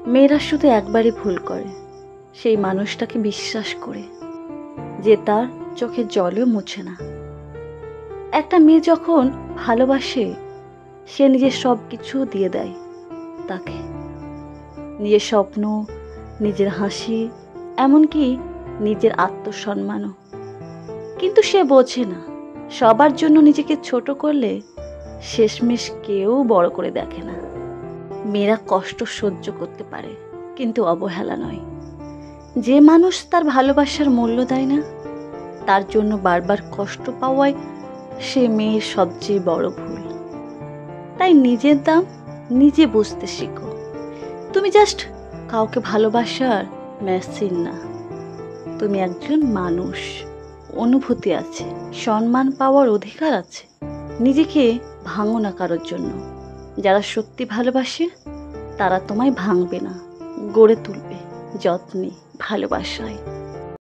মেয়েরা শুধু একবারই ভুল করে, সেই মানুষটাকে বিশ্বাস করে যে তার চোখের জলও মুছে না। একটা মেয়ে যখন ভালোবাসে, সে নিজের সব কিছু দিয়ে দেয় তাকে, নিজের স্বপ্ন, নিজের হাসি, এমনকি নিজের আত্মসম্মানও। কিন্তু সে বোঝে না, সবার জন্য নিজেকে ছোট করলে শেষমেশ কেউ বড় করে দেখে না। মেয়েরা কষ্ট সহ্য করতে পারে, কিন্তু অবহেলা নয়। যে মানুষ তার ভালোবাসার মূল্য দেয় না, তার জন্য বারবার কষ্ট পাওয়াই সে মেয়ের সবচেয়ে বড় ভুল। তাই নিজের দাম নিজে বুঝতে শিখো। তুমি জাস্ট কাউকে ভালোবাসার মেশিন না, তুমি একজন মানুষ। অনুভূতি আছে, সম্মান পাওয়ার অধিকার আছে। নিজেকে ভাঙো না কারোর জন্য। যারা সত্যি ভালোবাসে তারা তোমায় ভাঙবে না, গড়ে তুলবে যত্নে, ভালোবাসায়।